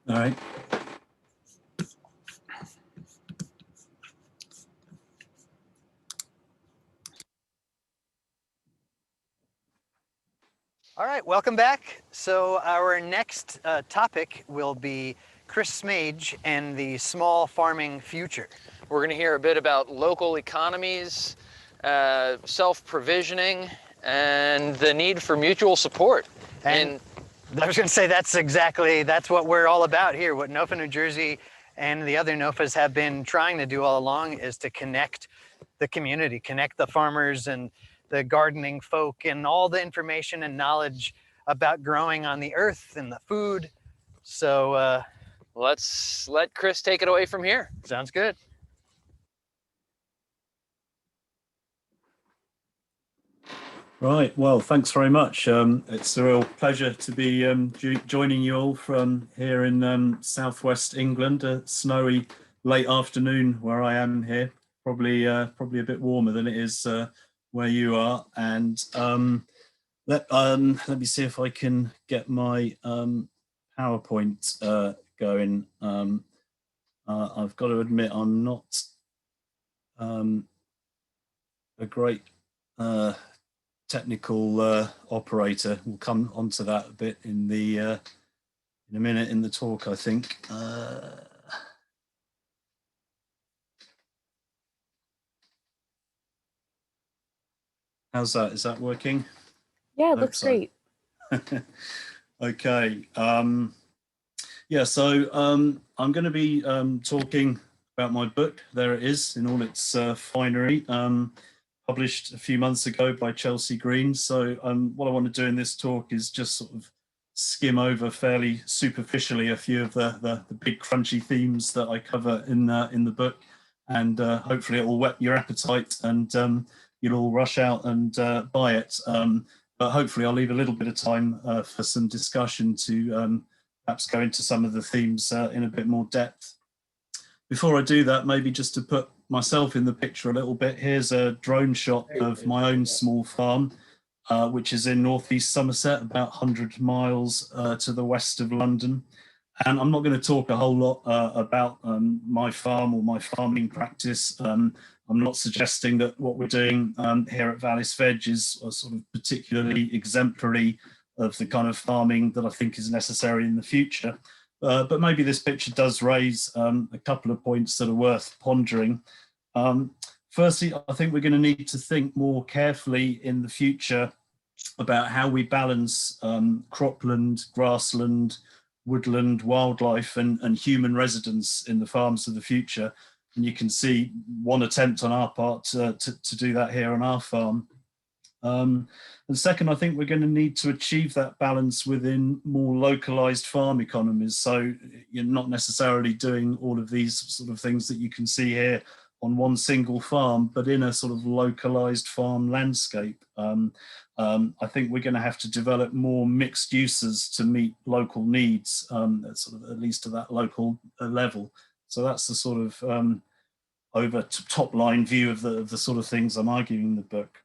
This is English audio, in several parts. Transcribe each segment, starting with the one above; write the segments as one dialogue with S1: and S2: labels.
S1: All right.
S2: All right, welcome back. So our next topic will be Chris Smaje and the small farming future.
S3: We're going to hear a bit about local economies, self-provisioning, and the need for mutual support.
S2: And I was going to say that's what we're all about here. What NOFA New Jersey and the other NOFAs have been trying to do all along is to connect the community, connect the farmers and the gardening folk and all the information and knowledge about growing on the earth and the food. So
S3: let's let Chris take it away from here.
S2: Sounds good.
S1: Right, well, thanks very much. It's a real pleasure to be joining you all from here in southwest England. A snowy late afternoon where I am here, probably a bit warmer than it is where you are. And let me see if I can get my PowerPoint going. I've got to admit I'm not a great technical operator. We'll come onto that a bit in a minute in the talk, I think. How's that? Is that working?
S4: Yeah, it looks great.
S1: Okay. Yeah, so I'm going to be talking about my book. There it is in all its finery. Published a few months ago by Chelsea Green. So what I want to do in this talk is just sort of skim over fairly superficially a few of the big crunchy themes that I cover in the book, and hopefully it will whet your appetite and you'll all rush out and buy it. But hopefully I'll leave a little bit of time for some discussion to perhaps go into some of the themes in a bit more depth. Before I do that, maybe just to put myself in the picture a little bit, here's a drone shot of my own small farm, which is in northeast Somerset, about 100 miles to the west of London. And I'm not going to talk a whole lot about my farm or my farming practice. I'm not suggesting that what we're doing here at NOFA-NJ is sort of particularly exemplary of the kind of farming that I think is necessary in the future. But maybe this picture does raise a couple of points that are worth pondering. Firstly, I think we're going to need to think more carefully in the future about how we balance cropland, grassland, woodland, wildlife, and human residence in the farms of the future. And you can see one attempt on our part to do that here on our farm. And second, I think we're going to need to achieve that balance within more localized farm economies. So you're not necessarily doing all of these sort of things that you can see here on one single farm, but in a sort of localized farm landscape. I think we're going to have to develop more mixed uses to meet local needs, sort of at least to that local level. So that's the sort of over top line view of the sort of things I'm arguing in the book.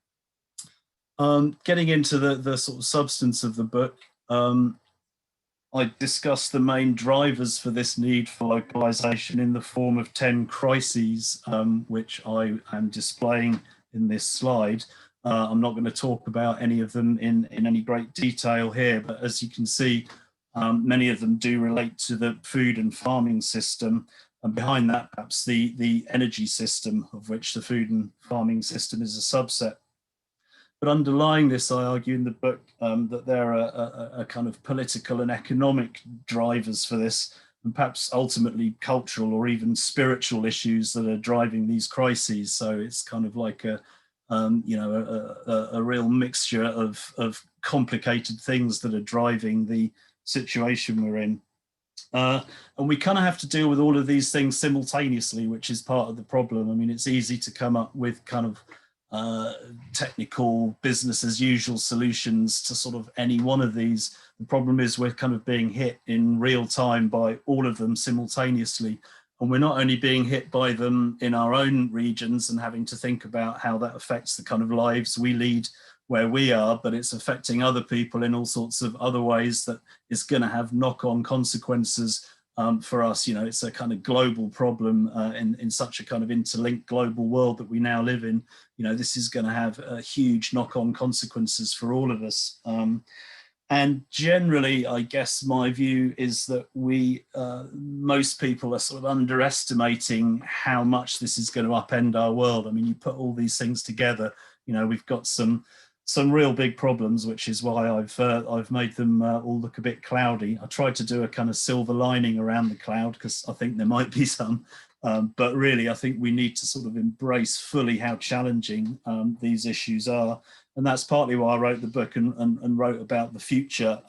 S1: Getting into the sort of substance of the book, I discuss the main drivers for this need for localization in the form of 10 crises, which I am displaying in this slide. I'm not going to talk about any of them in any great detail here, but as you can see, many of them do relate to the food and farming system. And behind that, perhaps the energy system, of which the food and farming system is a subset. But underlying this, I argue in the book that there are a kind of political and economic drivers for this, and perhaps ultimately cultural or even spiritual issues that are driving these crises. So it's kind of like a real mixture of complicated things that are driving the situation we're in. And we kind of have to deal with all of these things simultaneously, which is part of the problem. I mean, it's easy to come up with kind of technical business as usual solutions to sort of any one of these. The problem is we're kind of being hit in real time by all of them simultaneously, and we're not only being hit by them in our own regions and having to think about how that affects the kind of lives we lead where we are, but it's affecting other people in all sorts of other ways that is going to have knock-on consequences for us. You know, it's a kind of global problem in such a kind of interlinked global world that we now live in. You know, this is going to have huge knock-on consequences for all of us. And generally, I guess my view is that most people are sort of underestimating how much this is going to upend our world. I mean, you put all these things together, you know, we've got some real big problems, which is why I've made them all look a bit cloudy. I tried to do a kind of silver lining around the cloud because I think there might be some, but really I think we need to sort of embrace fully how challenging these issues are. And that's partly why I wrote the book and wrote about the future.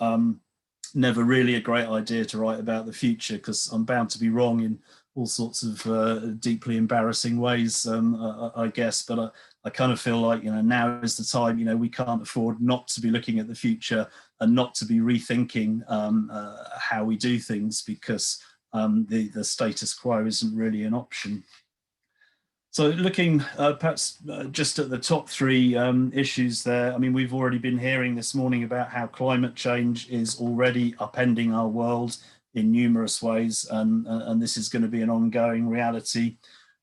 S1: Never really a great idea to write about the future because I'm bound to be wrong in all sorts of deeply embarrassing ways, I guess. But I kind of feel like, you know, now is the time. You know, we can't afford not to be looking at the future and not to be rethinking how we do things, because the status quo isn't really an option. So looking perhaps just at the top three issues there, I mean, we've already been hearing this morning about how climate change is already upending our world in numerous ways, and this is going to be an ongoing reality.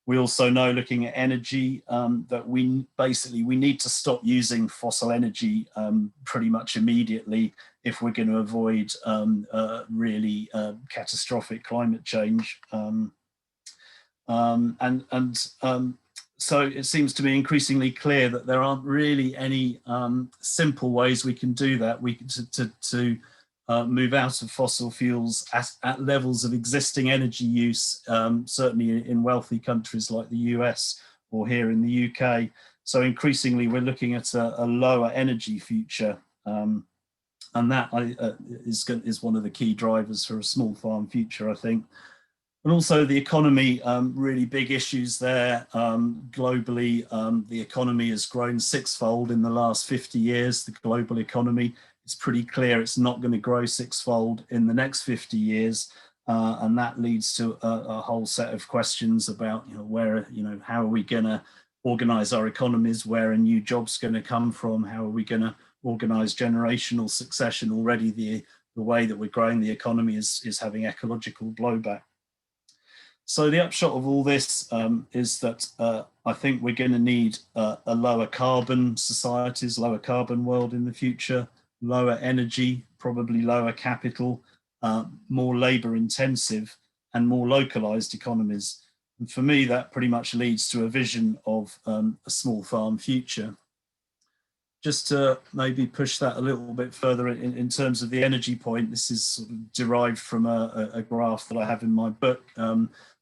S1: We also know, looking at energy, that we need to stop using fossil energy pretty much immediately if we're going to avoid really catastrophic climate change. So it seems to be increasingly clear that there aren't really any simple ways we can do that. To move out of fossil fuels at levels of existing energy use, certainly in wealthy countries like the US or here in the UK. So increasingly we're looking at a lower energy future, and that is one of the key drivers for a small farm future, I think. And also the economy, really big issues there. Globally, the economy has grown sixfold in the last 50 years, the global economy. It's pretty clear it's not going to grow sixfold in the next 50 years. And that leads to a whole set of questions about, you know, where, you know, how are we going to organize our economies? Where are new jobs going to come from? How are we going to organize generational succession? Already the way that we're growing the economy is having ecological blowback. So the upshot of all this is that I think we're going to need a lower carbon societies, lower carbon world in the future, lower energy, probably lower capital, more labor intensive and more localized economies. And for me, that pretty much leads to a vision of a small farm future. Just to maybe push that a little bit further in terms of the energy point, this is sort of derived from a graph that I have in my book.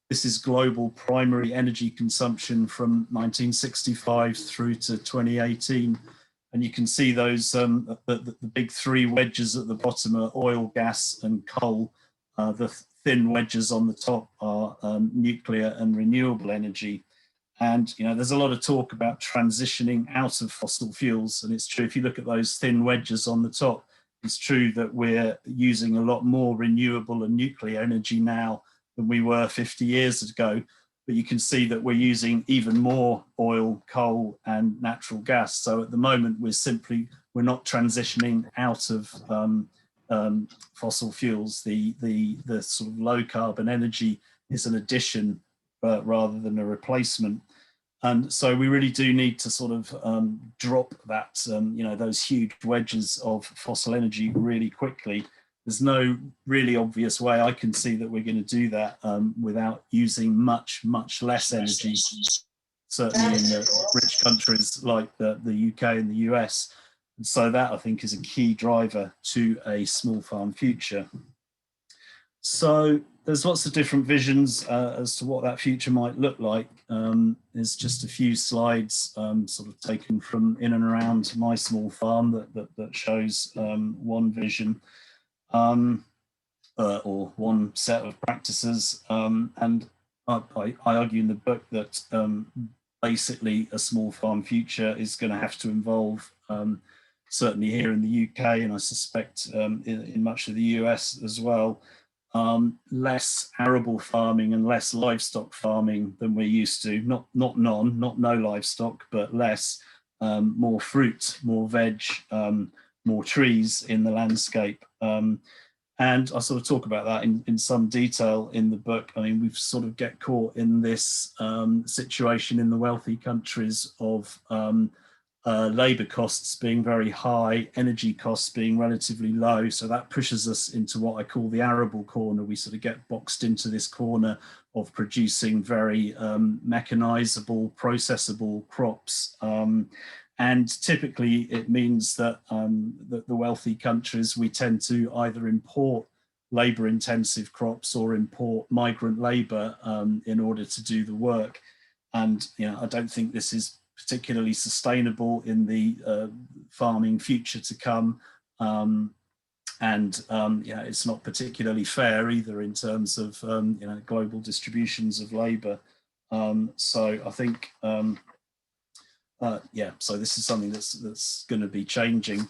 S1: This is global primary energy consumption from 1965 through to 2018. And you can see those, the big three wedges at the bottom are oil, gas and coal. The thin wedges on the top are nuclear and renewable energy. And, you know, there's a lot of talk about transitioning out of fossil fuels. And it's true, if you look at those thin wedges on the top, it's true that we're using a lot more renewable and nuclear energy now than we were 50 years ago. But you can see that we're using even more oil, coal and natural gas. So at the moment, we're not transitioning out of fossil fuels. The sort of low carbon energy is an addition rather than a replacement. And so we really do need to sort of drop that, you know, those huge wedges of fossil energy really quickly. There's no really obvious way I can see that we're going to do that without using much less energy, certainly in the rich countries like the UK and the US. And so that, I think, is a key driver to a small farm future. So there's lots of different visions as to what that future might look like. There's just a few slides sort of taken from in and around my small farm that shows one vision. Or one set of practices, and I argue in the book that basically a small farm future is going to have to involve, certainly here in the UK, and I suspect in much of the US as well, less arable farming and less livestock farming than we're used to. Not no livestock, but less, more fruit, more veg, more trees in the landscape. And I sort of talk about that in some detail in the book. I mean, we've sort of get caught in this situation in the wealthy countries of labour costs being very high, energy costs being relatively low. So that pushes us into what I call the arable corner. We sort of get boxed into this corner of producing very mechanizable, processable crops. And typically it means that, that the wealthy countries, we tend to either import labour intensive crops or import migrant labour in order to do the work. And I don't think this is particularly sustainable in the farming future to come. It's not particularly fair either in terms of global distributions of labour. So I think so this is something that's going to be changing.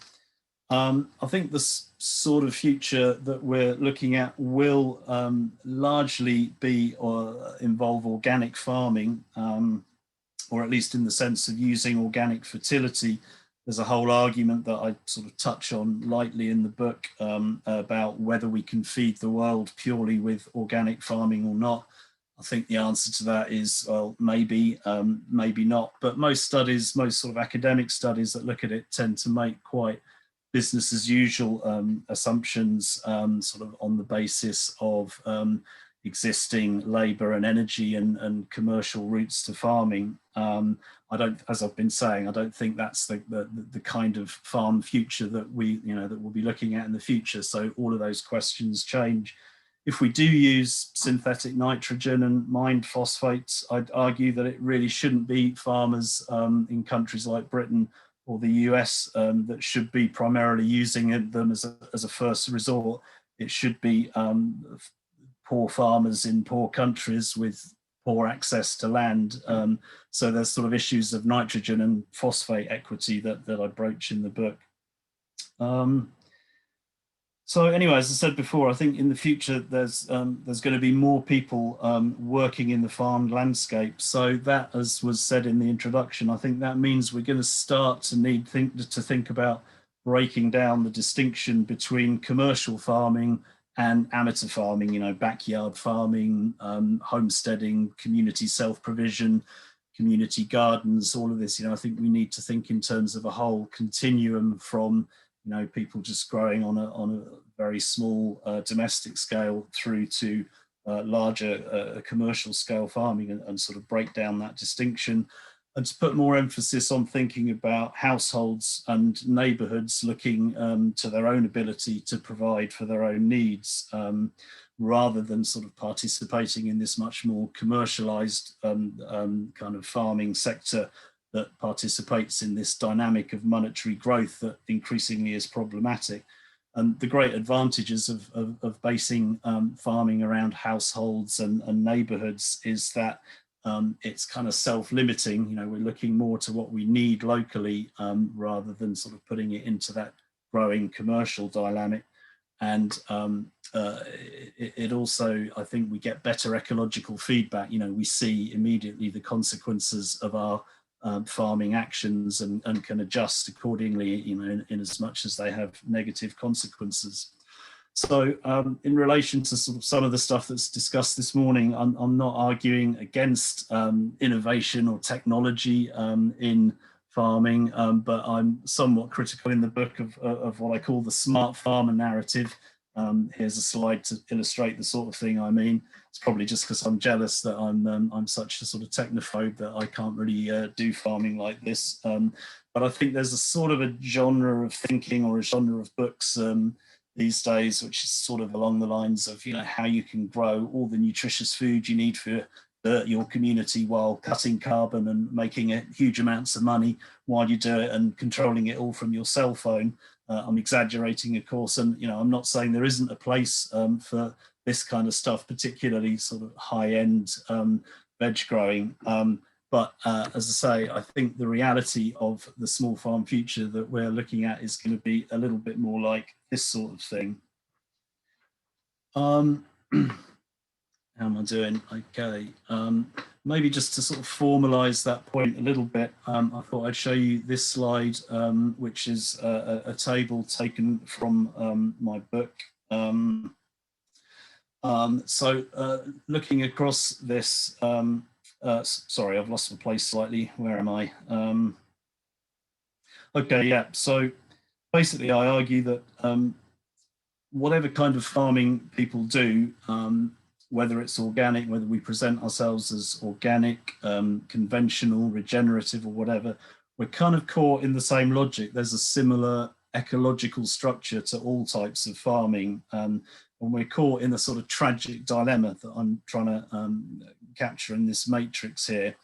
S1: I think the sort of future that we're looking at will largely be or involve organic farming, or at least in the sense of using organic fertility. There's a whole argument that I sort of touch on lightly in the book about whether we can feed the world purely with organic farming or not. I think the answer to that is, well, maybe, maybe not. But most studies, most sort of academic studies that look at it tend to make quite business as usual assumptions sort of on the basis of existing labour and energy and commercial routes to farming. I don't, as I've been saying, I don't think that's the kind of farm future that that we'll be looking at in the future. So all of those questions change. If we do use synthetic nitrogen and mined phosphates, I'd argue that it really shouldn't be farmers in countries like Britain or the US that should be primarily using them as a first resort. It should be poor farmers in poor countries with poor access to land. So there's sort of issues of nitrogen and phosphate equity that I broach in the book. So anyway, as I said before, I think in the future there's going to be more people working in the farmed landscape. So that, as was said in the introduction, I think that means we're going to start to think about breaking down the distinction between commercial farming and amateur farming, backyard farming, homesteading, community self-provision, community gardens, all of this. I think we need to think in terms of a whole continuum from people just growing on a very small domestic scale through to larger commercial scale farming and sort of break down that distinction, and to put more emphasis on thinking about households and neighbourhoods looking to their own ability to provide for their own needs, rather than sort of participating in this much more commercialised kind of farming sector that participates in this dynamic of monetary growth that increasingly is problematic. And the great advantages of basing farming around households and neighbourhoods is that it's kind of self-limiting. We're looking more to what we need locally rather than sort of putting it into that growing commercial dynamic. And it also, I think we get better ecological feedback. We see immediately the consequences of our farming actions and can adjust accordingly, in as much as they have negative consequences. So in relation to sort of some of the stuff that's discussed this morning, I'm not arguing against innovation or technology in farming, but I'm somewhat critical in the book of what I call the smart farmer narrative. Here's a slide to illustrate the sort of thing I mean. It's probably just because I'm jealous that I'm such a sort of technophobe that I can't really do farming like this. But I think there's a sort of a genre of thinking or a genre of books these days, which is sort of along the lines of how you can grow all the nutritious food you need for your community while cutting carbon and making huge amounts of money while you do it, and controlling it all from your cell phone. I'm exaggerating, of course, and I'm not saying there isn't a place for this kind of stuff, particularly sort of high-end veg growing. But as I say, I think the reality of the small farm future that we're looking at is going to be a little bit more like this sort of thing. How am I doing? Okay. Maybe just to sort of formalize that point a little bit, I thought I'd show you this slide, which is a table taken from my book. Looking across this, sorry, I've lost my place slightly. Where am I? Okay, yeah. So basically, I argue that whatever kind of farming people do, whether it's organic, whether we present ourselves as organic, conventional, regenerative, or whatever, we're kind of caught in the same logic. There's a similar ecological structure to all types of farming, and we're caught in a sort of tragic dilemma that I'm trying to capture in this matrix here.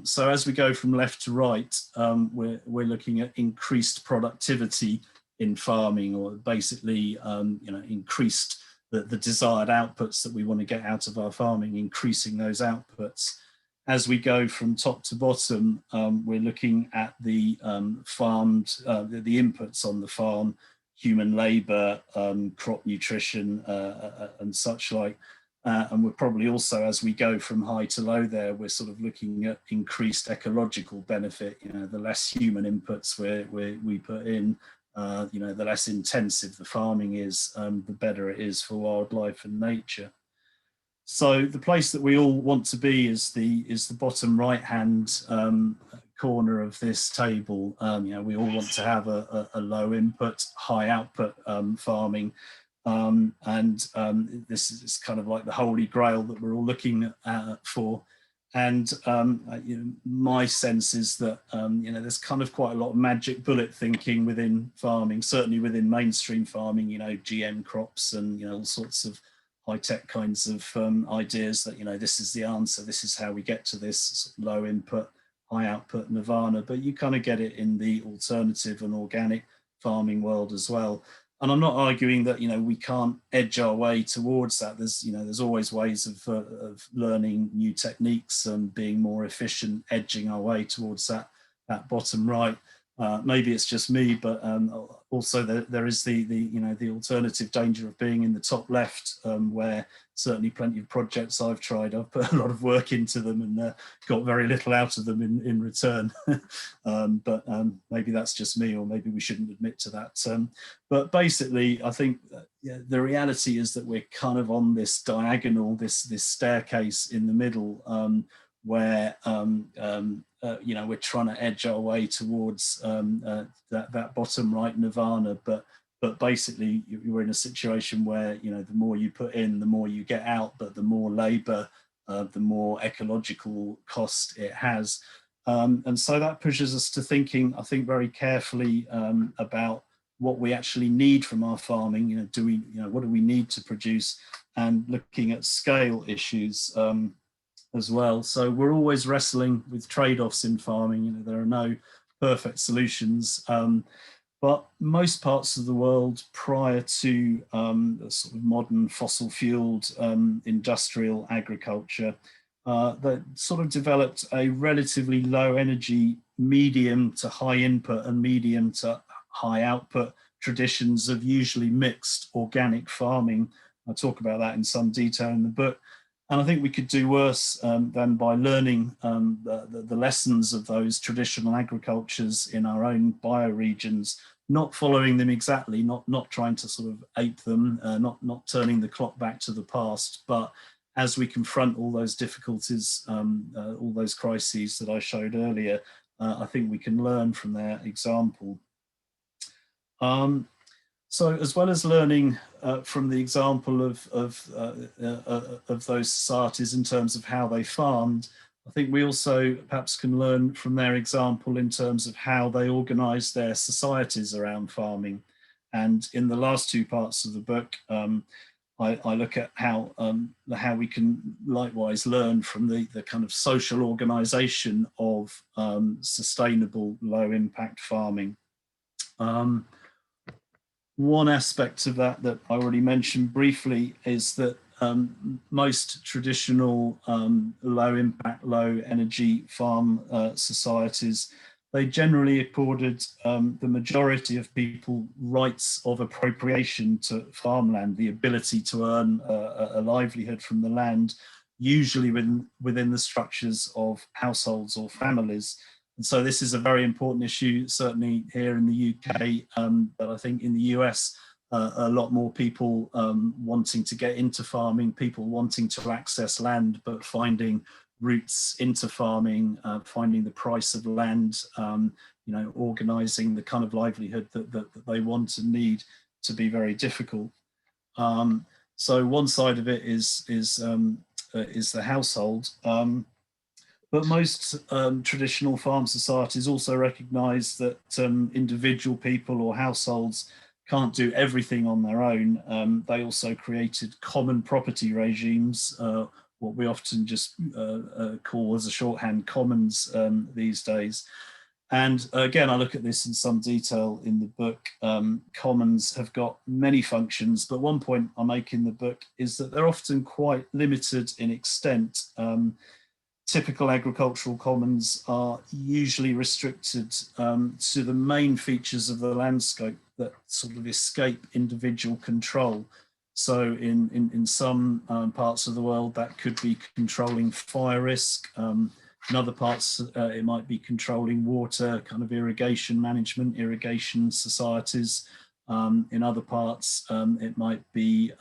S1: So as we go from left to right, we're looking at increased productivity in farming, or basically, increased the desired outputs that we want to get out of our farming, increasing those outputs. As we go from top to bottom, we're looking at the farmed, the inputs on the farm, human labor, crop nutrition, and such like. And we're probably also, as we go from high to low there, we're sort of looking at increased ecological benefit. The less human inputs we put in, the less intensive the farming is, the better it is for wildlife and nature. So the place that we all want to be is the bottom right hand corner of this table. We all want to have a low input, high output farming. This is kind of like the holy grail that we're all looking for. And my sense is that there's kind of quite a lot of magic bullet thinking within farming, certainly within mainstream farming, GM crops and all sorts of high-tech kinds of ideas that this is the answer, this is how we get to this sort of low input, high output nirvana. But you kind of get it in the alternative and organic farming world as well. And I'm not arguing that we can't edge our way towards that. There's always ways of learning new techniques and being more efficient, edging our way towards that bottom right. Maybe it's just me, but also there is the alternative danger of being in the top left, where certainly plenty of projects I've tried, I've put a lot of work into them and got very little out of them in return. But maybe that's just me, or maybe we shouldn't admit to that. But basically, I think the reality is that we're kind of on this diagonal, this staircase in the middle, where we're trying to edge our way towards that bottom right nirvana, but basically you're in a situation where the more you put in, the more you get out, but the more labor, the more ecological cost it has, and so that pushes us to thinking, I think, very carefully about what we actually need from our farming. What do we need to produce, and looking at scale issues as well. So we're always wrestling with trade-offs in farming. There are no perfect solutions, but most parts of the world prior to sort of modern fossil-fueled industrial agriculture, that sort of developed a relatively low energy, medium to high input and medium to high output traditions of usually mixed organic farming. I talk about that in some detail in the book. And I think we could do worse than by learning the lessons of those traditional agricultures in our own bioregions, not following them exactly, not trying to sort of ape them, not turning the clock back to the past, but as we confront all those difficulties, all those crises that I showed earlier, I think we can learn from their example. So as well as learning from the example of those societies in terms of how they farmed, I think we also perhaps can learn from their example in terms of how they organized their societies around farming. And in the last two parts of the book, I look at how we can likewise learn from the kind of social organization of sustainable low impact farming. One aspect of that I already mentioned briefly is that most traditional low impact, low energy farm societies, they generally accorded the majority of people rights of appropriation to farmland, the ability to earn a livelihood from the land, usually within the structures of households or families. And so this is a very important issue, certainly here in the UK, but I think in the US, a lot more people wanting to get into farming, people wanting to access land, but finding routes into farming, finding the price of land, you know, organising the kind of livelihood that they want and need to be very difficult. So one side of it is the household, but most traditional farm societies also recognise that individual people or households can't do everything on their own. They also created common property regimes, what we often just call as a shorthand commons these days. And again, I look at this in some detail in the book. Commons have got many functions, but one point I make in the book is that they're often quite limited in extent. Typical agricultural commons are usually restricted to the main features of the landscape that sort of escape individual control. So in some parts of the world, that could be controlling fire risk. In other parts, it might be controlling water, kind of irrigation management, irrigation societies. In other parts, it might be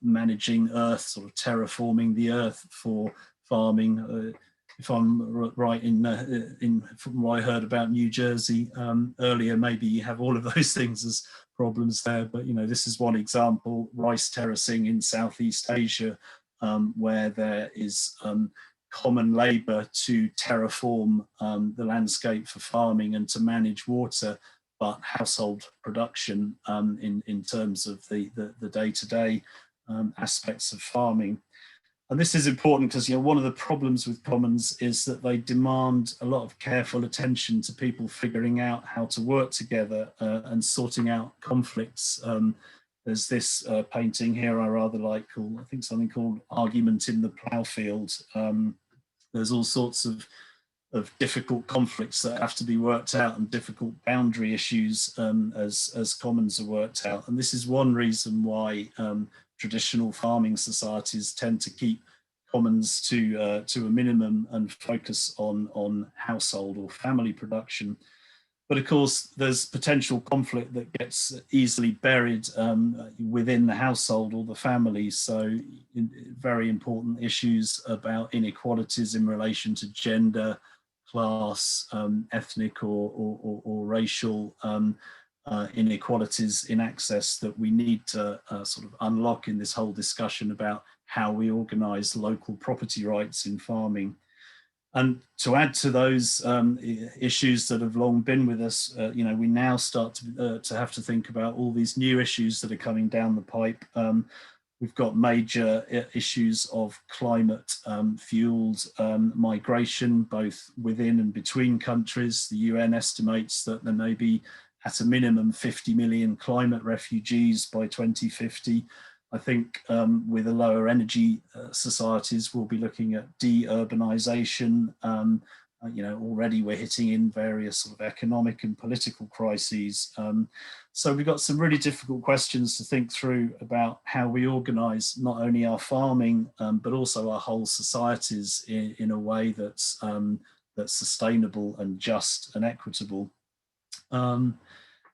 S1: managing earth, sort of terraforming the earth for farming. If I'm right from what I heard about New Jersey earlier, maybe you have all of those things as problems there. But, you know, this is one example, rice terracing in Southeast Asia, where there is common labour to terraform the landscape for farming and to manage water, but household production in terms of the day-to-day aspects of farming. And this is important because, you know, one of the problems with commons is that they demand a lot of careful attention to people figuring out how to work together and sorting out conflicts. There's this painting here I rather like, called, I think something called Argument in the Ploughfield. There's all sorts of difficult conflicts that have to be worked out and difficult boundary issues as commons are worked out. And this is one reason why traditional farming societies tend to keep commons to a minimum and focus on household or family production. But of course, there's potential conflict that gets easily buried within the household or the family. So very important issues about inequalities in relation to gender, class, ethnic or racial inequalities in access that we need to sort of unlock in this whole discussion about how we organise local property rights in farming. And to add to those issues that have long been with us, you know, we now start to have to think about all these new issues that are coming down the pipe. We've got major issues of climate fueled migration, both within and between countries. The UN estimates that there may be at a minimum 50 million climate refugees by 2050. I think with the lower energy societies, we'll be looking at de-urbanization. You know, already we're hitting in various sort of economic and political crises. So we've got some really difficult questions to think through about how we organize not only our farming, but also our whole societies in a way that's sustainable and just and equitable.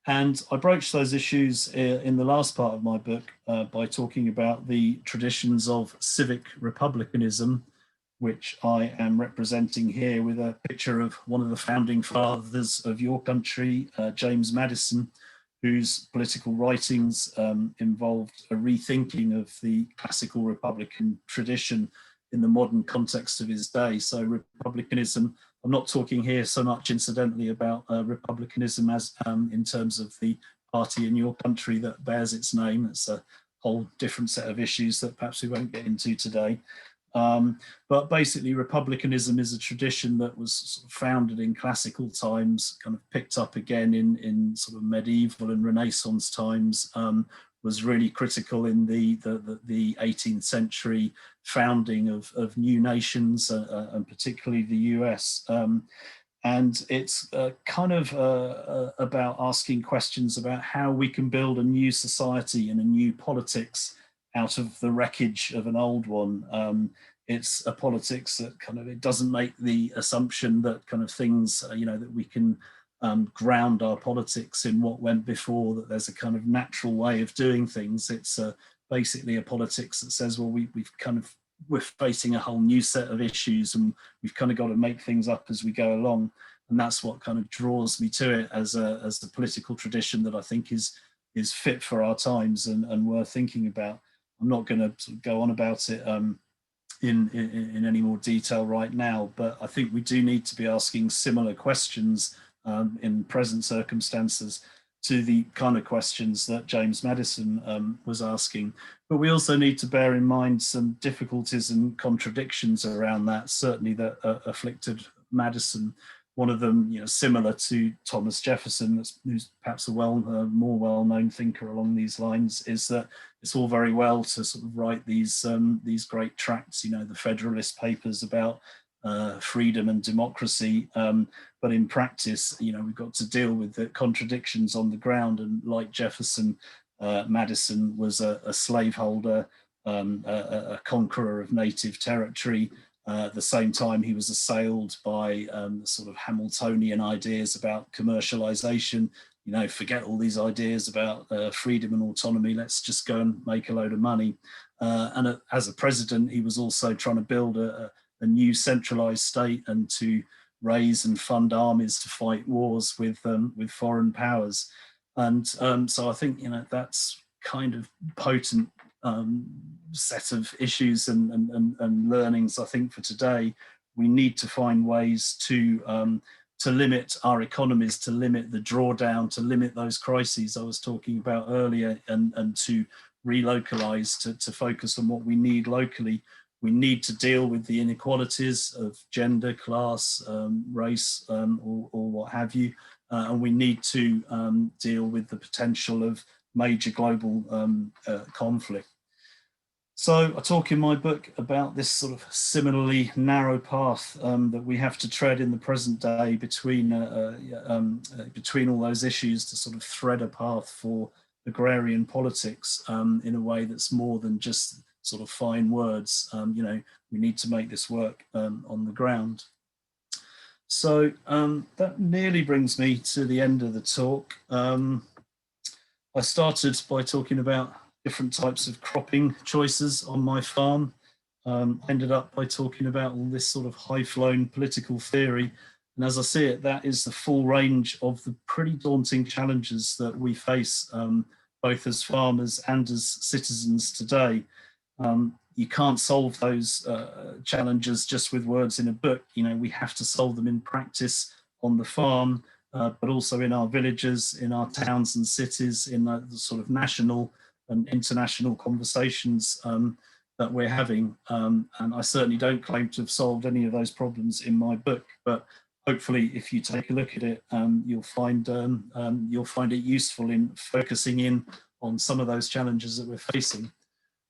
S1: And I broached those issues in the last part of my book by talking about the traditions of civic republicanism, which I am representing here with a picture of one of the founding fathers of your country, James Madison, whose political writings involved a rethinking of the classical republican tradition in the modern context of his day. So republicanism, I'm not talking here so much incidentally about republicanism as in terms of the party in your country that bears its name. It's a whole different set of issues that perhaps we won't get into today. But basically republicanism is a tradition that was sort of founded in classical times, kind of picked up again in sort of medieval and Renaissance times, was really critical in the 18th century founding of new nations and particularly the US. And it's kind of about asking questions about how we can build a new society and a new politics out of the wreckage of an old one. It's a politics that kind of, it doesn't make the assumption that kind of things, you know, that we can ground our politics in what went before, that there's a kind of natural way of doing things. It's basically a politics that says, well, we're facing a whole new set of issues and we've kind of got to make things up as we go along. And that's what kind of draws me to it as a political tradition that I think is fit for our times and worth thinking about. I'm not going to sort of go on about it in any more detail right now, but I think we do need to be asking similar questions in present circumstances to the kind of questions that James Madison was asking. But we also need to bear in mind some difficulties and contradictions around that, certainly that afflicted Madison. One of them, similar to Thomas Jefferson, who's perhaps a more well-known thinker along these lines, is that it's all very well to sort of write these great tracts, the Federalist Papers about freedom and democracy, but in practice, we've got to deal with the contradictions on the ground. And like Jefferson, Madison was a slaveholder, a conqueror of native territory. At the same time, he was assailed by the sort of Hamiltonian ideas about commercialization. Forget all these ideas about freedom and autonomy. Let's just go and make a load of money. And as a president, he was also trying to build a new centralized state and to raise and fund armies to fight wars with foreign powers. And so I think that's kind of potent set of issues and learnings. I think for today, we need to find ways to limit our economies, to limit the drawdown, to limit those crises I was talking about earlier, and to relocalize, to focus on what we need locally. We need to deal with the inequalities of gender, class, race, or what have you. And we need to deal with the potential of major global conflict. So I talk in my book about this sort of similarly narrow path that we have to tread in the present day between all those issues to sort of thread a path for agrarian politics in a way that's more than just sort of fine words. We need to make this work on the ground. So that nearly brings me to the end of the talk. I started by talking about different types of cropping choices on my farm. Ended up by talking about all this sort of high-flown political theory. And as I see it, that is the full range of the pretty daunting challenges that we face, both as farmers and as citizens today. You can't solve those challenges just with words in a book. We have to solve them in practice on the farm, but also in our villages, in our towns and cities, in the sort of national and international conversations that we're having. And I certainly don't claim to have solved any of those problems in my book, but hopefully if you take a look at it, you'll find it useful in focusing in on some of those challenges that we're facing.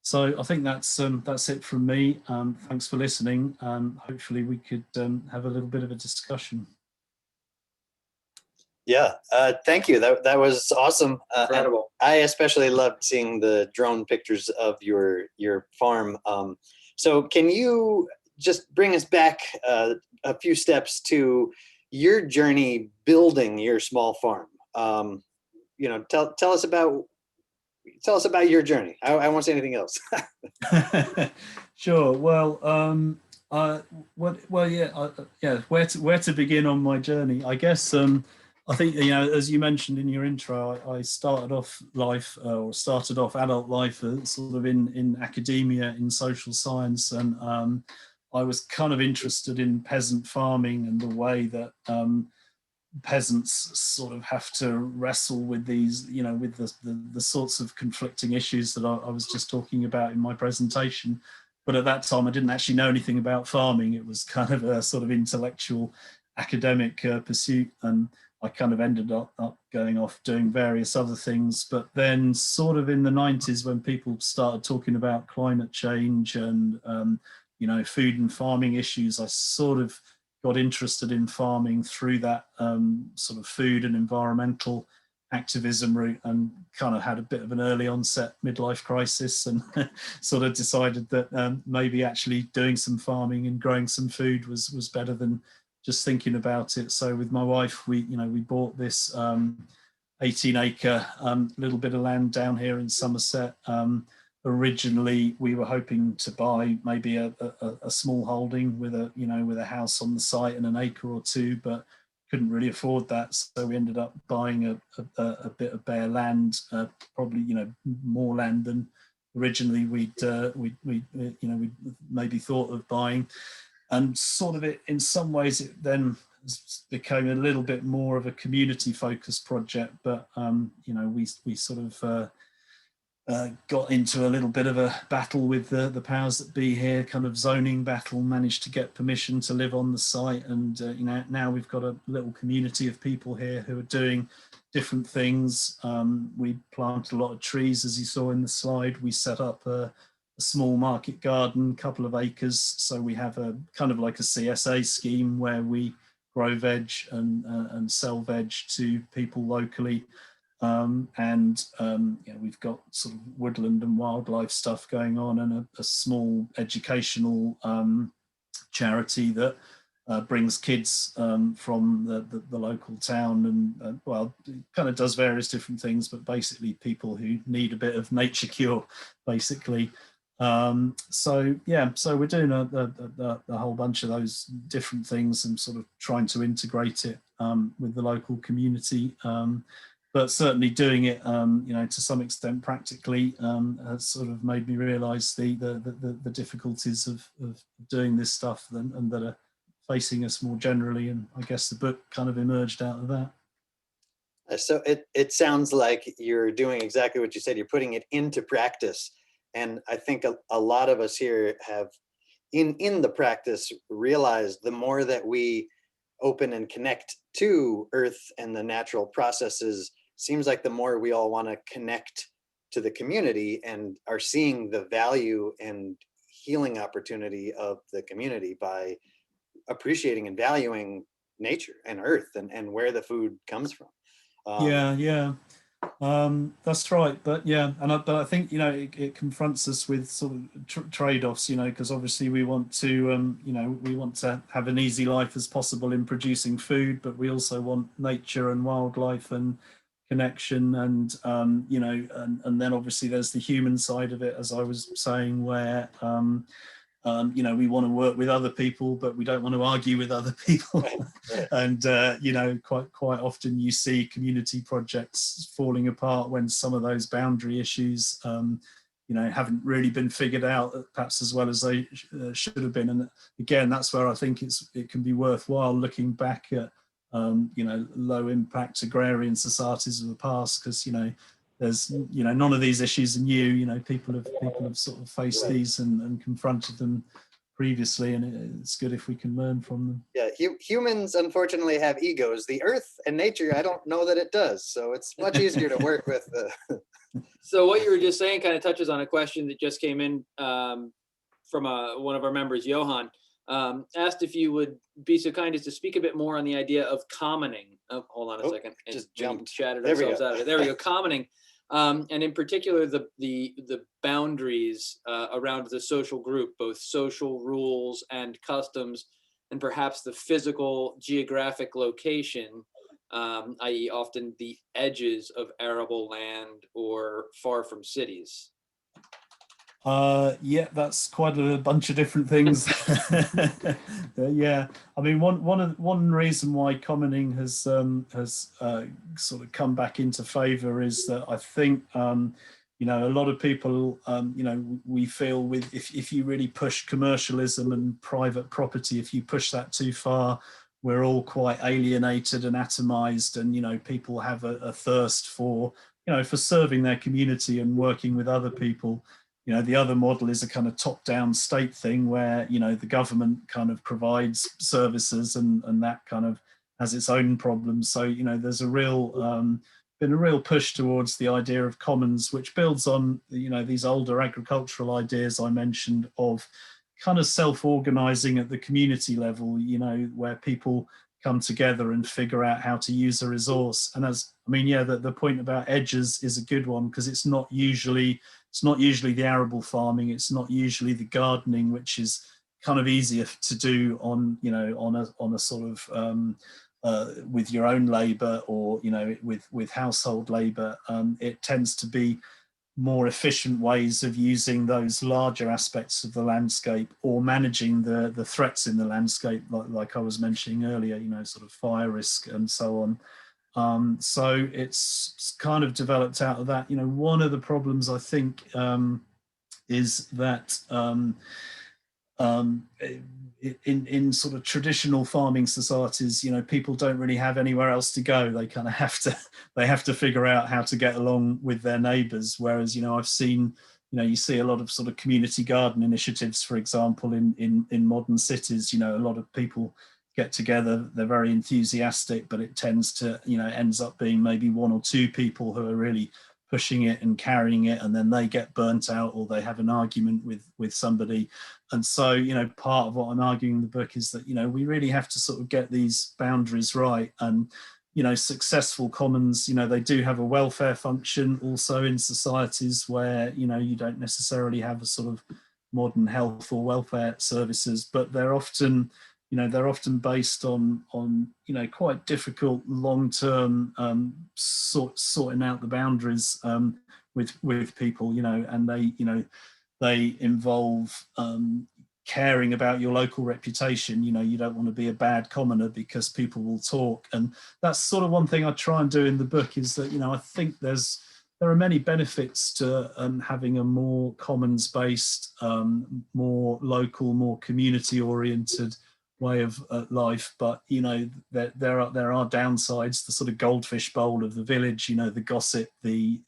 S1: So I think that's it from me. Thanks for listening. Hopefully we could have a little bit of a discussion.
S5: Yeah, thank you. That was awesome. Incredible. I especially loved seeing the drone pictures of your farm. So can you just bring us back a few steps to your journey building your small farm? Tell us about your journey. I won't say anything else.
S1: Sure. Well, where to begin on my journey? I guess I think as you mentioned in your intro, I started off adult life sort of in academia, in social science, and I was kind of interested in peasant farming and the way that peasants sort of have to wrestle with these, with the sorts of conflicting issues that I was just talking about in my presentation. But at that time, I didn't actually know anything about farming. It was kind of a sort of intellectual academic pursuit. And I kind of ended up going off doing various other things. But then sort of in the 90s, when people started talking about climate change and, food and farming issues, I sort of got interested in farming through that sort of food and environmental activism route, and kind of had a bit of an early onset midlife crisis, and sort of decided that maybe actually doing some farming and growing some food was better than just thinking about it. So with my wife, we bought this 18-acre little bit of land down here in Somerset. Originally, we were hoping to buy maybe a small holding with a house on the site and an acre or two, but couldn't really afford that. So we ended up buying a bit of bare land, probably more land than originally we'd maybe thought of buying. And sort of it, in some ways, it then became a little bit more of a community-focused project. But we sort of got into a little bit of a battle with the powers that be here, kind of zoning battle, managed to get permission to live on the site. And now we've got a little community of people here who are doing different things. We planted a lot of trees, as you saw in the slide. We set up a small market garden, couple of acres. So we have a kind of like a CSA scheme where we grow veg and sell veg to people locally. We've got sort of woodland and wildlife stuff going on, and a small educational charity that brings kids from the local town, and well, it kind of does various different things, but basically people who need a bit of nature cure, basically. So we're doing a whole bunch of those different things and sort of trying to integrate it with the local community. But certainly doing it, to some extent practically, has sort of made me realise the difficulties of doing this stuff and that are facing us more generally. And I guess the book kind of emerged out of that.
S5: So it sounds like you're doing exactly what you said. You're putting it into practice, and I think a lot of us here have, in the practice, realized the more that we open and connect to Earth and the natural processes, seems like the more we all want to connect to the community and are seeing the value and healing opportunity of the community by appreciating and valuing nature and Earth and where the food comes from.
S1: That's right. But but I think it confronts us with sort of trade-offs, because obviously we want to we want to have an easy life as possible in producing food, but we also want nature and wildlife and connection, and and then obviously there's the human side of it, as I was saying, where we want to work with other people, but we don't want to argue with other people. And quite often you see community projects falling apart when some of those boundary issues haven't really been figured out perhaps as well as they should have been. And again, that's where I think it can be worthwhile looking back at low impact agrarian societies of the past, because there's none of these issues are new. People have sort of faced these and confronted them previously, and it's good if we can learn from them.
S5: Yeah, humans unfortunately have egos. The Earth and nature, I don't know that it does, so it's much easier to work with.
S6: So what you were just saying kind of touches on a question that just came in from one of our members, Johan. Asked if you would be so kind as to speak a bit more on the idea of commoning. Oh, hold on a second.
S5: Just jumped.
S6: Chatted ourselves out of it. There we go. Commoning. And in particular, the boundaries around the social group, both social rules and customs, and perhaps the physical geographic location, i.e. often the edges of arable land or far from cities.
S1: That's quite a bunch of different things. I mean, one reason why commoning has sort of come back into favor is that I think a lot of people we feel with if you really push commercialism and private property, if you push that too far, we're all quite alienated and atomized, and people have a thirst for for serving their community and working with other people. The other model is a kind of top-down state thing where, the government kind of provides services and that kind of has its own problems. So, there's been a real push towards the idea of commons, which builds on, these older agricultural ideas I mentioned of kind of self-organizing at the community level, where people come together and figure out how to use a resource. And the point about edges is a good one, because it's not usually the arable farming, it's not usually the gardening, which is kind of easier to do on, you know, on a sort of with your own labor, or, you know, with household labor. It tends to be more efficient ways of using those larger aspects of the landscape, or managing the threats in the landscape, like I was mentioning earlier, you know, sort of fire risk and so on. So it's kind of developed out of that. You know, one of the problems, I think, is that in sort of traditional farming societies, you know, people don't really have anywhere else to go. They kind of have to figure out how to get along with their neighbours. Whereas, you know, I've seen, you know, you see a lot of sort of community garden initiatives, for example, in modern cities. You know, a lot of people get together, they're very enthusiastic, but it tends to, you know, ends up being maybe one or two people who are really pushing it and carrying it, and then they get burnt out, or they have an argument with somebody. And so, you know, part of what I'm arguing in the book is that, you know, we really have to sort of get these boundaries right. And, you know, successful commons, you know, they do have a welfare function also in societies where, you know, you don't necessarily have a sort of modern health or welfare services, but they're often, you know, they're often based on you know, quite difficult long-term sorting out the boundaries with people, you know, and they, you know, they involve caring about your local reputation. You know, you don't want to be a bad commoner because people will talk. And that's sort of one thing I try and do in the book, is that, you know, I think there are many benefits to having a more commons-based, more local, more community-oriented way of life. But, you know, there are downsides. The sort of goldfish bowl of the village, you know, the gossip, the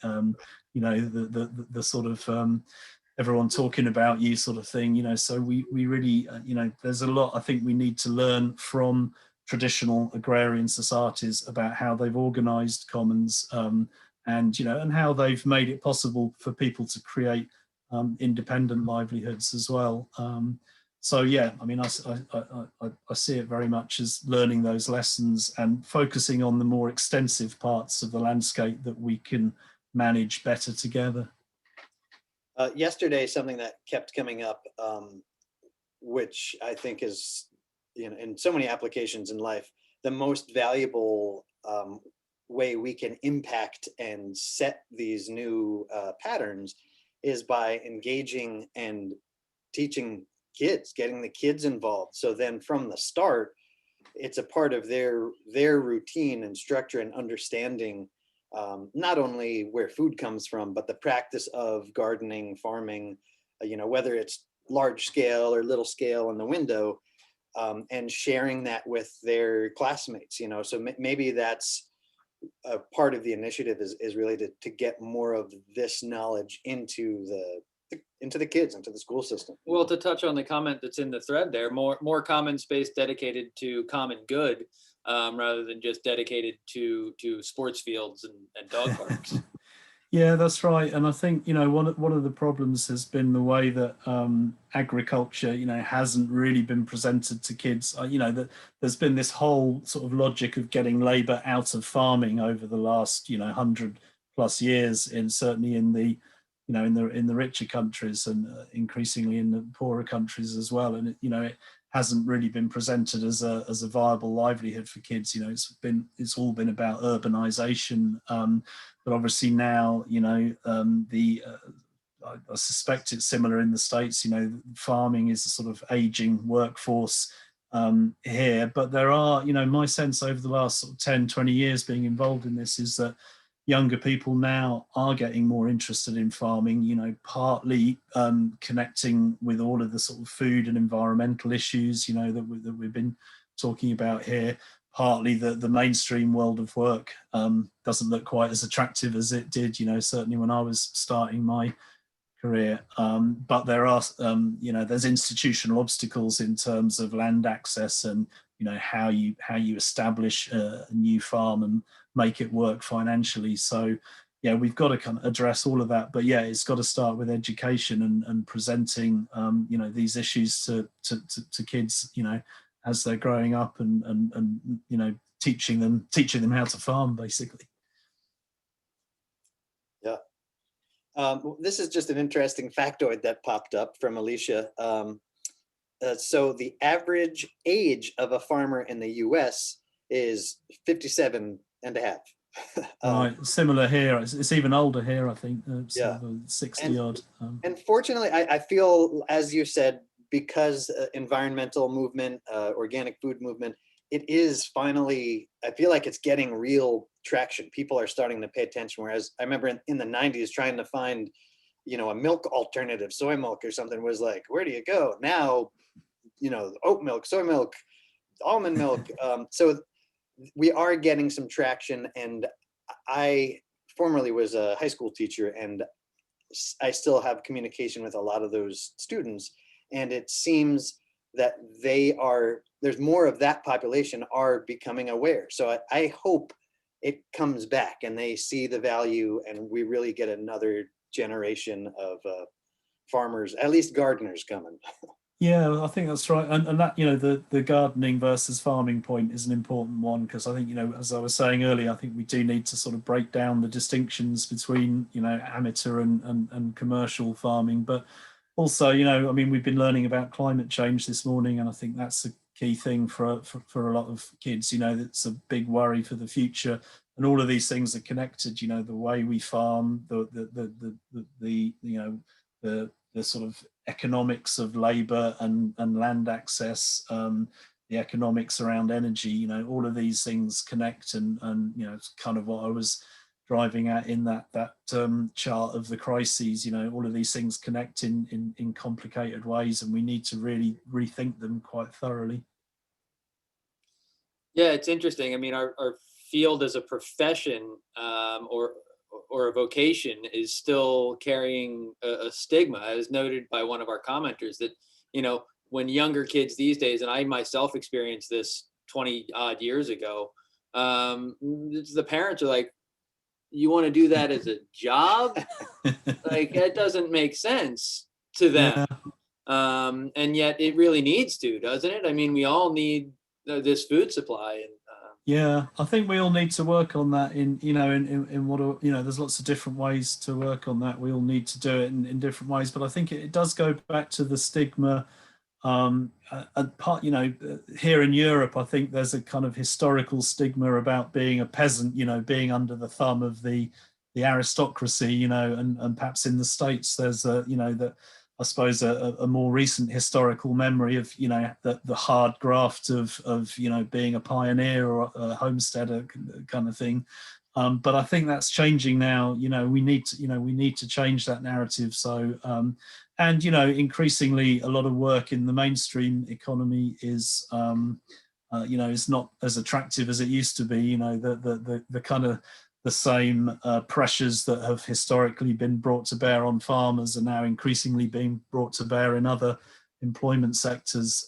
S1: you know, the sort of everyone talking about you sort of thing, you know. So we really, you know, there's a lot I think we need to learn from traditional agrarian societies about how they've organized commons, and, you know, and how they've made it possible for people to create independent livelihoods as well. So yeah, I mean, I see it very much as learning those lessons and focusing on the more extensive parts of the landscape that we can manage better together.
S5: Yesterday, something that kept coming up, which I think is, you know, in so many applications in life, the most valuable way we can impact and set these new patterns is by engaging and teaching kids, getting the kids involved. So then from the start, it's a part of their routine and structure and understanding, not only where food comes from, but the practice of gardening, farming, you know, whether it's large scale or little scale in the window, and sharing that with their classmates, you know. So maybe that's a part of the initiative, is really to get more of this knowledge into the kids, into the school system.
S6: Well, to touch on the comment that's in the thread there, more common space dedicated to common good, rather than just dedicated to sports fields and dog parks.
S1: Yeah, that's right. And I think, you know, one of the problems has been the way that agriculture, you know, hasn't really been presented to kids. You know, that there's been this whole sort of logic of getting labor out of farming over the last, you know, 100+ years, certainly in the, you know, in the richer countries, and increasingly in the poorer countries as well. And you know, it hasn't really been presented as a viable livelihood for kids. You know, it's all been about urbanization. But obviously now, you know, I suspect it's similar in the States. You know, farming is a sort of aging workforce here. But there are, you know, my sense over the last sort of 10, 20 years being involved in this is that younger people now are getting more interested in farming, you know, partly connecting with all of the sort of food and environmental issues, you know, that we've been talking about here. Partly the mainstream world of work doesn't look quite as attractive as it did, you know, certainly when I was starting my career. But there are, you know, there's institutional obstacles in terms of land access and, you know, how you establish a new farm and make it work financially. So yeah, we've got to kind of address all of that. But yeah, it's got to start with education and presenting, you know, these issues to kids, you know, as they're growing up, and you know, teaching them how to farm, basically.
S5: Yeah. This is just an interesting factoid that popped up from Alicia. So the average age of a farmer in the US is 57 and a half.
S1: Right, similar here. It's even older here, I think.
S5: Yeah.
S1: 60 odd.
S5: And fortunately, I feel, as you said, because environmental movement, organic food movement, it is finally, I feel like it's getting real traction. People are starting to pay attention. Whereas I remember in the 90s trying to find, you know, a milk alternative, soy milk or something was like, where do you go? Now, you know, oat milk, soy milk, almond milk. So we are getting some traction. And I formerly was a high school teacher, and I still have communication with a lot of those students. And it seems that there's more of that population are becoming aware. So I hope it comes back and they see the value, and we really get another generation of farmers, at least gardeners, coming.
S1: Yeah, I think that's right. And that, you know, the gardening versus farming point is an important one, because I think, you know, as I was saying earlier, I think we do need to sort of break down the distinctions between, you know, amateur and commercial farming. But also, you know, I mean, we've been learning about climate change this morning, and I think that's a key thing for a lot of kids. You know, that's a big worry for the future, and all of these things are connected. You know, the way we farm, the you know, the sort of economics of labor and land access, the economics around energy, you know, all of these things connect, and you know, it's kind of what I was driving at in that chart of the crises. You know, all of these things connect in complicated ways, and we need to really rethink them quite thoroughly.
S6: Yeah, it's interesting. I mean, our field as a profession, or a vocation, is still carrying a stigma, as noted by one of our commenters, that, you know, when younger kids these days, and I myself experienced this 20 odd years ago, the parents are like, you want to do that as a job? Like, that doesn't make sense to them. Yeah. And yet it really needs to, doesn't it? I mean, we all need this food supply. And
S1: yeah, I think we all need to work on that in, you know, in what, you know, there's lots of different ways to work on that. We all need to do it in different ways, but I think it does go back to the stigma. You know, here in Europe, I think there's a kind of historical stigma about being a peasant, you know, being under the thumb of the aristocracy, you know, and perhaps in the States there's a, you know, that I suppose a more recent historical memory of, you know, the hard graft of you know, being a pioneer or a homesteader kind of thing. But I think that's changing now. You know, we need to change that narrative. So, and, you know, increasingly a lot of work in the mainstream economy is, you know, is not as attractive as it used to be. You know, the kind of the same pressures that have historically been brought to bear on farmers are now increasingly being brought to bear in other employment sectors.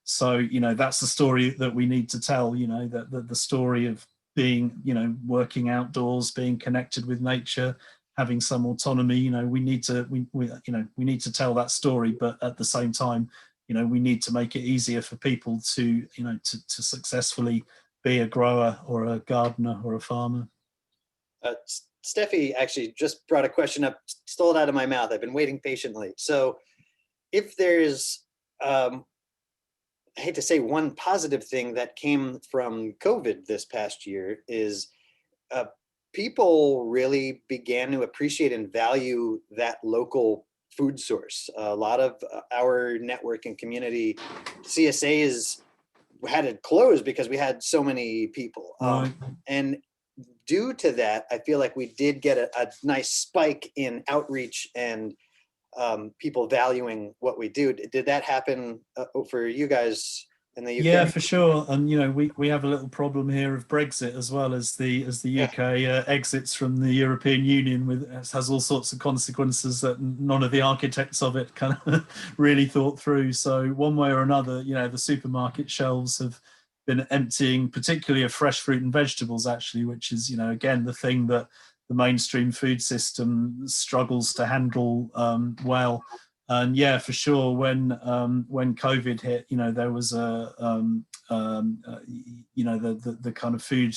S1: So, you know, that's the story that we need to tell. You know, that the story of being, you know, working outdoors, being connected with nature, having some autonomy. You know, we need to tell that story, but at the same time, you know, we need to make it easier for people to, you know, to successfully be a grower or a gardener or a farmer.
S5: Steffi actually just brought a question up, stole it out of my mouth. I've been waiting patiently. So if there's, I hate to say, one positive thing that came from COVID this past year is people really began to appreciate and value that local food source. A lot of our network and community CSAs had it closed because we had so many people. And due to that, I feel like we did get a nice spike in outreach and people valuing what we do. Did that happen for you guys in the UK?
S1: Yeah, for sure. And, you know, we have a little problem here of Brexit as well as the UK exits from the European Union, has all sorts of consequences that none of the architects of it kind of really thought through. So one way or another, you know, the supermarket shelves have been emptying, particularly of fresh fruit and vegetables, actually, which is, you know, again, the thing that the mainstream food system struggles to handle well. And yeah, for sure, when COVID hit, you know, there was you know, the kind of food,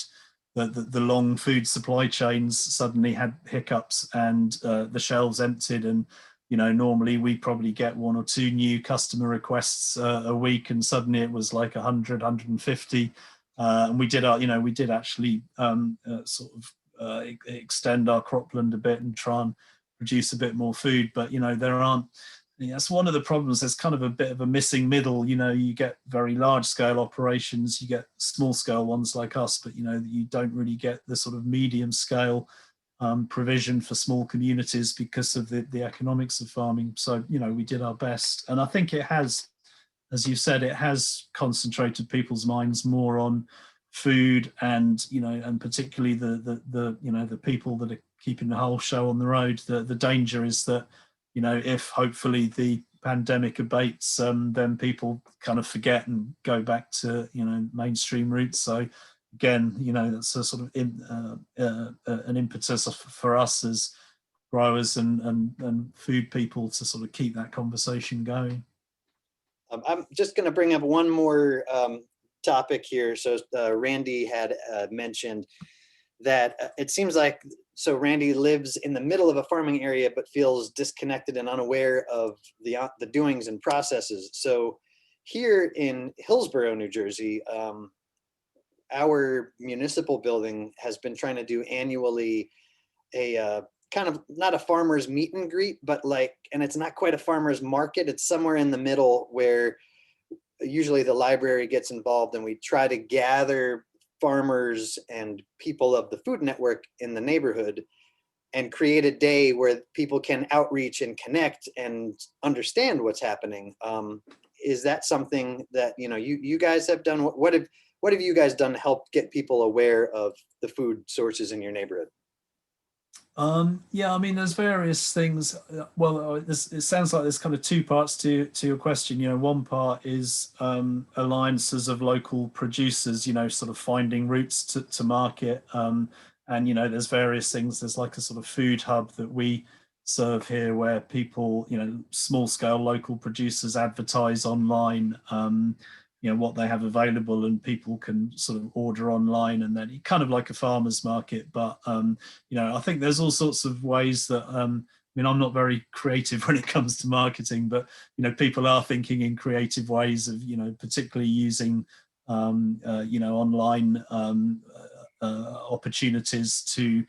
S1: the long food supply chains suddenly had hiccups, and the shelves emptied, and you know, normally we probably get 1 or 2 new customer requests a week, and suddenly it was like 100, 150. And we did actually extend our cropland a bit and try and produce a bit more food. But, you know, that's one of the problems. There's kind of a bit of a missing middle. You know, you get very large scale operations, you get small scale ones like us, but, you know, you don't really get the sort of medium scale provision for small communities because of the economics of farming. So, you know, we did our best. And I think it has, as you said, it has concentrated people's minds more on food, and, you know, and particularly the you know, the people that are keeping the whole show on the road. The danger is that, you know, if hopefully the pandemic abates, then people kind of forget and go back to, you know, mainstream routes. So again, you know, that's a sort of an impetus for us as growers and food people to sort of keep that conversation going.
S5: I'm just going to bring up one more topic here. So Randy had mentioned that it seems like, so Randy lives in the middle of a farming area, but feels disconnected and unaware of the doings and processes. So here in Hillsborough, New Jersey, our municipal building has been trying to do annually a kind of, not a farmer's meet and greet, but like, and it's not quite a farmer's market. It's somewhere in the middle where usually the library gets involved, and we try to gather farmers and people of the Food Network in the neighborhood and create a day where people can outreach and connect and understand what's happening. Is that something that, you know, you guys have done? What have you guys done to help get people aware of the food sources in your neighborhood?
S1: Yeah, I mean, there's various things. Well, it sounds like there's kind of 2 parts to your question. You know, one part is alliances of local producers, you know, sort of finding routes to market. And, you know, there's various things. There's like a sort of food hub that we serve here where people, you know, small scale local producers advertise online, you know, what they have available, and people can sort of order online, and then kind of like a farmer's market. But, you know, I think there's all sorts of ways that, I mean, I'm not very creative when it comes to marketing, but, you know, people are thinking in creative ways of, you know, particularly using, you know, online opportunities to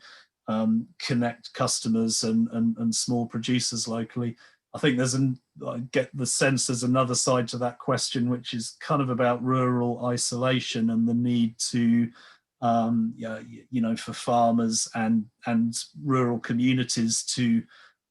S1: connect customers and small producers locally. I think I get the sense there's another side to that question, which is kind of about rural isolation and the need to, you know, for farmers and rural communities to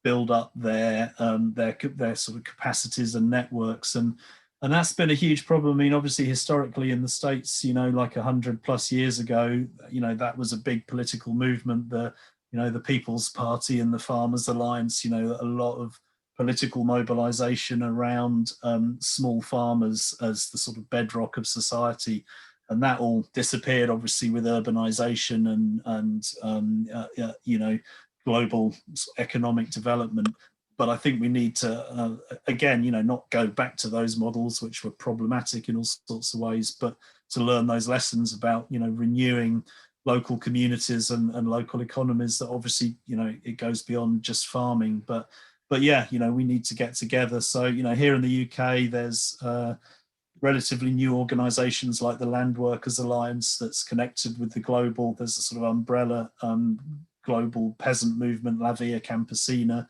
S1: build up their sort of capacities and networks, and that's been a huge problem. I mean, obviously, historically in the States, you know, like 100+ years ago, you know, that was a big political movement. You know, the People's Party and the Farmers Alliance. You know, a lot of political mobilization around small farmers as the sort of bedrock of society, and that all disappeared obviously with urbanization and you know, global economic development. But I think we need to again, you know, not go back to those models which were problematic in all sorts of ways, but to learn those lessons about, you know, renewing local communities and local economies. That obviously, you know, it goes beyond just farming, but yeah, you know, we need to get together. So, you know, here in the UK, there's relatively new organizations like the Land Workers Alliance that's connected with the global, there's a sort of umbrella global peasant movement, La Via Campesina.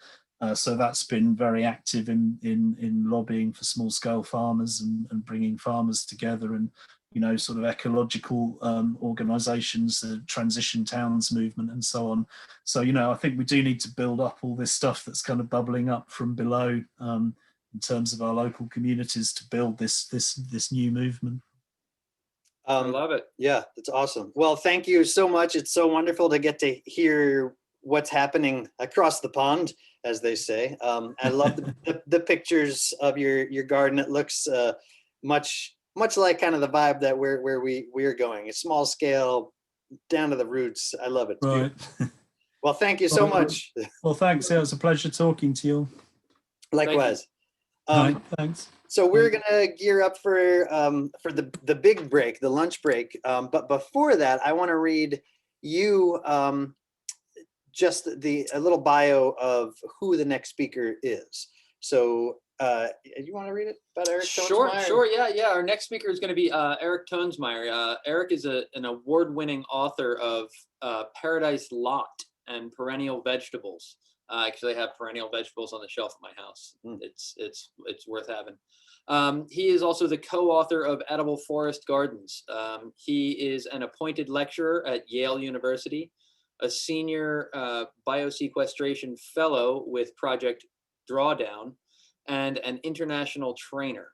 S1: So that's been very active in lobbying for small scale farmers and bringing farmers together, and, you know, sort of ecological organizations, the Transition Towns movement and so on. So, you know, I think we do need to build up all this stuff that's kind of bubbling up from below in terms of our local communities to build this new movement.
S6: I love it.
S5: Yeah, that's awesome. Well, thank you so much. It's so wonderful to get to hear what's happening across the pond, as they say. I love the pictures of your garden. It looks much like kind of the vibe that we're going. It's small scale, down to the roots. I love it. It's
S1: right.
S5: Well, thank you so much.
S1: Well, thanks. Yeah, it was a pleasure talking to you.
S5: Likewise.
S1: Right, thanks.
S5: So we're gonna gear up for the big break, the lunch break. But before that, I want to read you just a little bio of who the next speaker is. So you want to read it about Eric Tonesmeyer?
S6: Sure. Yeah. Our next speaker is going to be Eric Tonesmeyer. Eric is an award-winning author of Paradise Lot and Perennial Vegetables. I actually have perennial vegetables on the shelf at my house. It's worth having. He is also the co-author of Edible Forest Gardens. He is an appointed lecturer at Yale University, a senior biosequestration fellow with Project Drawdown, and an international trainer.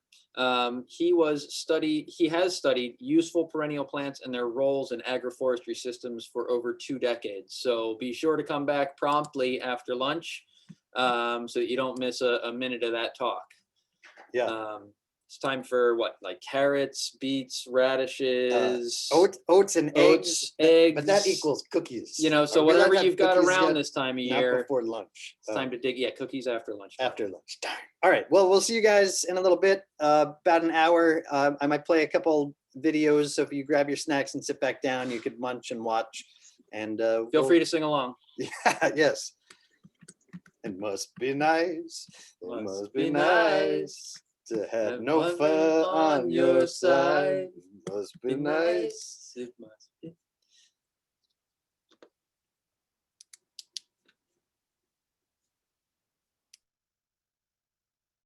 S6: He has studied useful perennial plants and their roles in agroforestry systems for over 2 decades. So be sure to come back promptly after lunch so that you don't miss a minute of that talk.
S5: Yeah.
S6: It's time for what, like carrots, beets, radishes,
S5: oats and eggs.
S6: eggs.
S5: But that equals cookies.
S6: You know, so
S5: Are we allowed
S6: whatever
S5: to have
S6: you've got
S5: cookies
S6: around
S5: yet?
S6: this time of
S5: Not
S6: year,
S5: before lunch.
S6: it's time to dig. Yeah, cookies after lunch.
S5: After lunch. Darn. All right. Well, we'll see you guys in a little bit. About an hour. I might play a couple videos. So if you grab your snacks and sit back down, you could munch and watch. And
S6: Feel free to sing along.
S5: Yeah. Yes. It must be nice. It must be nice to have NOFA on your side. It must be nice.
S6: It must